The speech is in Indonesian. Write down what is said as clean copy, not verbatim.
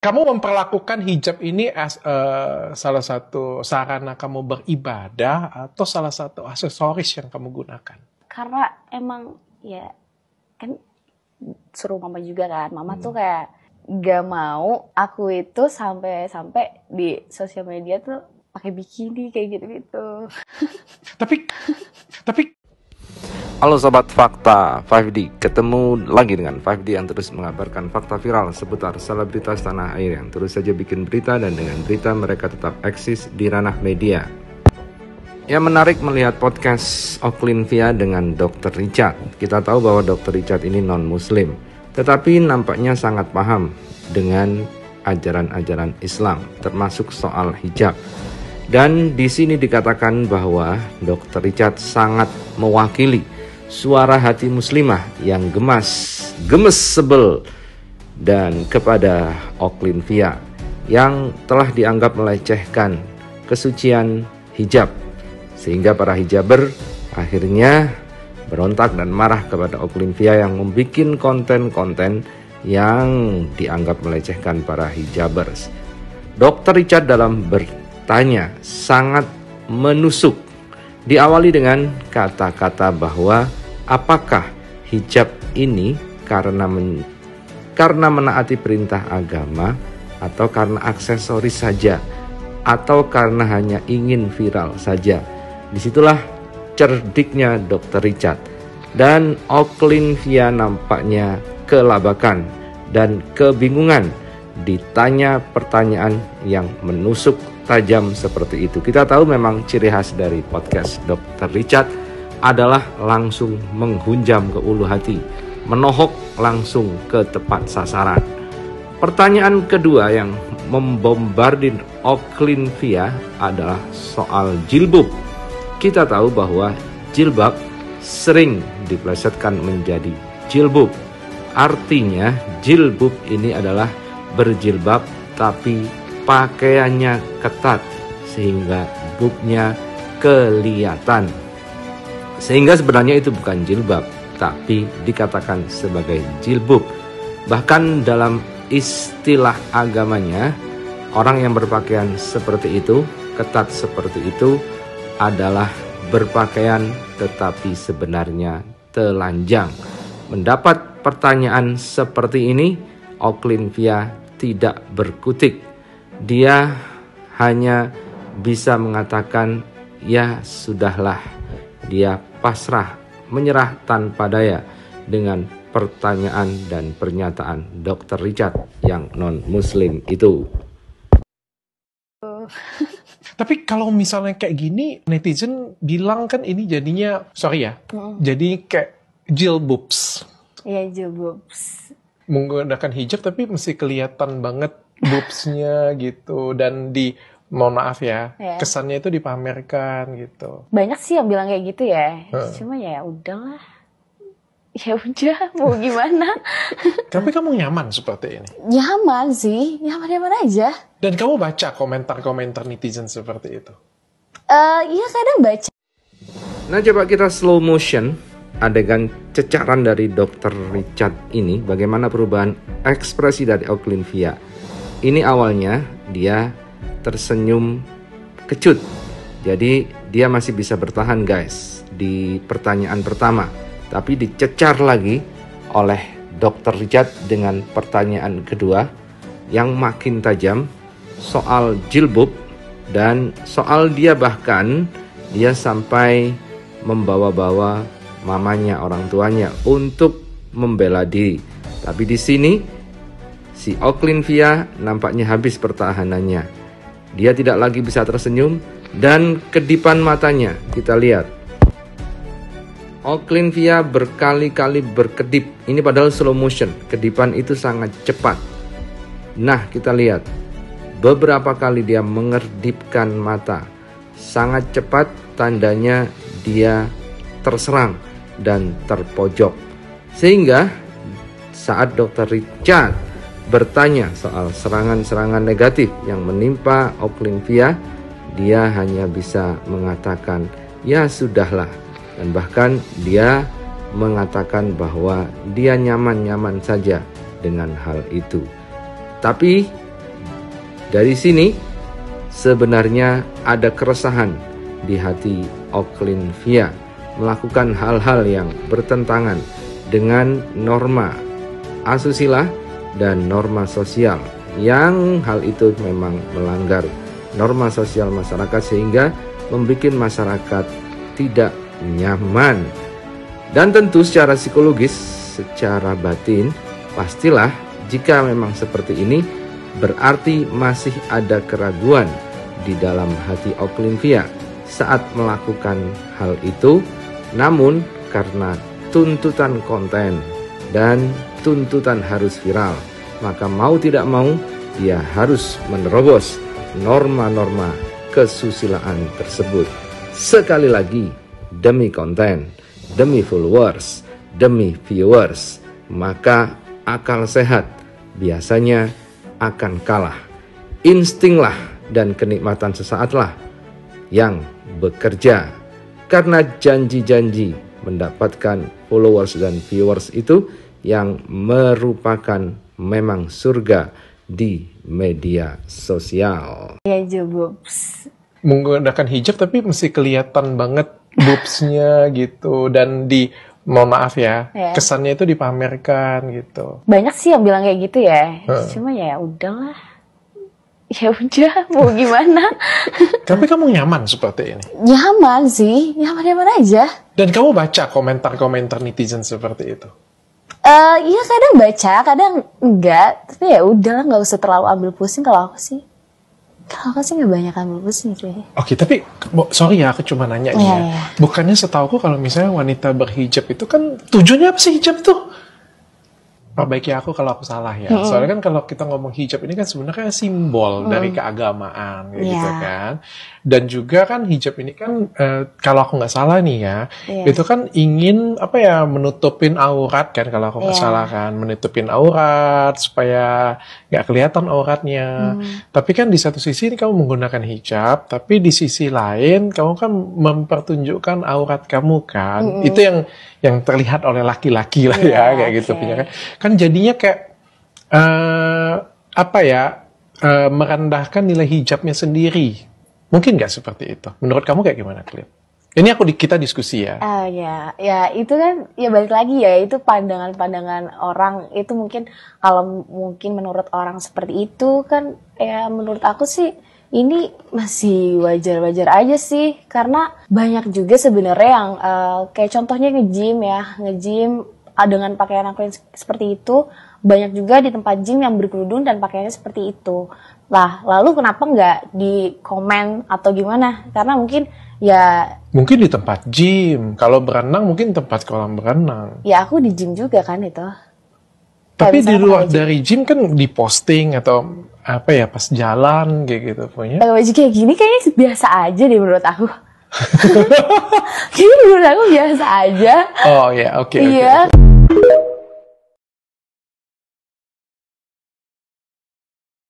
Kamu memperlakukan hijab ini as salah satu sarana kamu beribadah atau salah satu aksesoris yang kamu gunakan? Karena emang ya kan suruh mama juga kan. Mama tuh kayak gak mau aku itu sampai di sosial media tuh pakai bikini kayak gitu-gitu. Tapi Halo Sobat Fakta 5D, ketemu lagi dengan 5D yang terus mengabarkan fakta viral seputar selebritas tanah air yang terus saja bikin berita, dan dengan berita mereka tetap eksis di ranah media. Yang menarik melihat podcast Oklin-Via dengan Dr. Richard. Kita tahu bahwa Dr. Richard ini non-muslim, tetapi nampaknya sangat paham dengan ajaran-ajaran Islam, termasuk soal hijab. Dan di sini dikatakan bahwa Dr. Richard sangat mewakili suara hati muslimah yang gemes sebel dan kepada Oklin-Via yang telah dianggap melecehkan kesucian hijab, sehingga para hijaber akhirnya berontak dan marah kepada Oklin-Via yang membuat konten-konten yang dianggap melecehkan para hijabers. Dr. Richard dalam bertanya sangat menusuk, diawali dengan kata-kata bahwa apakah hijab ini karena menaati perintah agama, atau karena aksesoris saja, atau karena hanya ingin viral saja. Disitulah cerdiknya Dr. Richard. Dan Oklin-Via nampaknya kelabakan dan kebingungan ditanya pertanyaan yang menusuk tajam seperti itu. Kita tahu memang ciri khas dari podcast Dr. Richard adalah langsung menghunjam ke ulu hati, menohok langsung ke tepat sasaran. Pertanyaan kedua yang membombardir Oklin-Via adalah soal jilbab. Kita tahu bahwa jilbab sering diplesetkan menjadi jilbab. Artinya jilbab ini adalah berjilbab tapi pakaiannya ketat sehingga bubnya kelihatan. Sehingga sebenarnya itu bukan jilbab, tapi dikatakan sebagai jilbab. Bahkan dalam istilah agamanya, orang yang berpakaian seperti itu, ketat seperti itu, adalah berpakaian tetapi sebenarnya telanjang. Mendapat pertanyaan seperti ini, Oklin-Via tidak berkutik. Dia hanya bisa mengatakan, ya sudahlah. Dia pasrah, menyerah tanpa daya dengan pertanyaan dan pernyataan Dr. Richard yang non-muslim itu. Tapi kalau misalnya kayak gini, netizen bilang kan ini jadinya, jadi kayak jilbabs. Iya, jilbabs. Menggunakan hijab tapi mesti kelihatan banget boobsnya gitu, dan mohon maaf ya, kesannya itu dipamerkan gitu. Banyak sih yang bilang kayak gitu ya. Cuma ya udahlah. Ya udah, mau gimana? Tapi kamu nyaman seperti ini? Nyaman sih, nyaman-nyaman aja. Dan kamu baca komentar-komentar netizen seperti itu? Iya kadang baca. Nah, coba kita slow motion adegan cecaran dari Dr. Richard ini, bagaimana perubahan ekspresi dari Oklin-Via. Ini awalnya dia tersenyum kecut. Jadi dia masih bisa bertahan guys di pertanyaan pertama. Tapi dicecar lagi oleh Dr. Richard dengan pertanyaan kedua yang makin tajam soal jilbab, dan soal dia bahkan dia sampai membawa-bawa mamanya, orang tuanya untuk membela diri. Tapi di sini si Oklin-Via nampaknya habis pertahanannya. Dia tidak lagi bisa tersenyum dan kedipan matanya kita lihat. Oklin-Via berkali-kali berkedip. Ini padahal slow motion. Kedipan itu sangat cepat. Nah, kita lihat. Beberapa kali dia mengedipkan mata. Sangat cepat, tandanya dia terserang dan terpojok. Sehingga saat Dr. Richard bertanya soal serangan-serangan negatif yang menimpa Oklin-Via, dia hanya bisa mengatakan, ya sudahlah. Dan bahkan dia mengatakan bahwa dia nyaman-nyaman saja dengan hal itu. Tapi Dari sini sebenarnya ada keresahan di hati Oklynvia melakukan hal-hal yang bertentangan dengan norma asusila dan norma sosial, yang hal itu memang melanggar norma sosial masyarakat sehingga membuat masyarakat tidak nyaman. Dan tentu secara psikologis, secara batin, pastilah jika memang seperti ini berarti masih ada keraguan di dalam hati Oklynvia saat melakukan hal itu. Namun karena tuntutan konten dan tuntutan harus viral, maka mau tidak mau dia harus menerobos norma-norma kesusilaan tersebut. Sekali lagi, demi konten, demi followers, demi viewers, maka akal sehat biasanya akan kalah. Instinglah dan kenikmatan sesaatlah yang bekerja. Karena janji-janji mendapatkan followers dan viewers itu yang merupakan memang surga di media sosial. Ya boobs. Menggunakan hijab tapi mesti kelihatan banget boobsnya gitu, dan mohon maaf ya, kesannya itu dipamerkan gitu. Banyak sih yang bilang kayak gitu ya. Cuma ya udahlah. Ya udah, mau gimana? Tapi kamu nyaman seperti ini? Nyaman sih, nyaman-nyaman aja. Dan kamu baca komentar-komentar netizen seperti itu? Iya kadang baca, kadang enggak. Tapi ya udahlah, nggak usah terlalu ambil pusing kalau aku sih. Kalau aku sih nggak banyak ambil pusing sih. Oke, tapi sorry ya, aku cuma nanya nih ya. Bukannya setauku kalau misalnya wanita berhijab itu kan tujuannya apa sih hijab tuh? Perbaiki aku kalau aku salah ya. Soalnya kan kalau kita ngomong hijab ini kan sebenarnya simbol dari keagamaan gitu kan. Dan juga kan hijab ini kan kalau aku nggak salah nih ya, itu kan ingin menutupin aurat kan, kalau aku nggak salah kan, menutupin aurat supaya nggak kelihatan auratnya. Tapi kan di satu sisi ini kamu menggunakan hijab, tapi di sisi lain kamu kan mempertunjukkan aurat kamu kan. Itu yang terlihat oleh laki-laki lah ya, kayak gitu punya kan jadinya kayak merendahkan nilai hijabnya sendiri. Mungkin nggak seperti itu? Menurut kamu kayak gimana, Clint? Ini kita diskusi ya. Ya itu kan ya balik lagi ya, itu pandangan-pandangan orang. Itu mungkin kalau mungkin menurut orang seperti itu kan ya, menurut aku sih ini masih wajar-wajar aja sih, karena banyak juga sebenarnya yang kayak contohnya nge-gym dengan pakaian aku yang seperti itu. Banyak juga di tempat gym yang berkerudung dan pakaiannya seperti itu. Lah, lalu kenapa nggak di komen atau gimana? Karena mungkin di tempat gym. Kalau berenang mungkin tempat kolam berenang. Ya aku di gym juga kan itu. Tapi di luar dari gym kan diposting atau pas jalan kayak gitu punya. Pakai baju kayak gini kayaknya biasa aja deh menurut aku. Kayaknya menurut aku biasa aja. Oh ya, oke. Iya.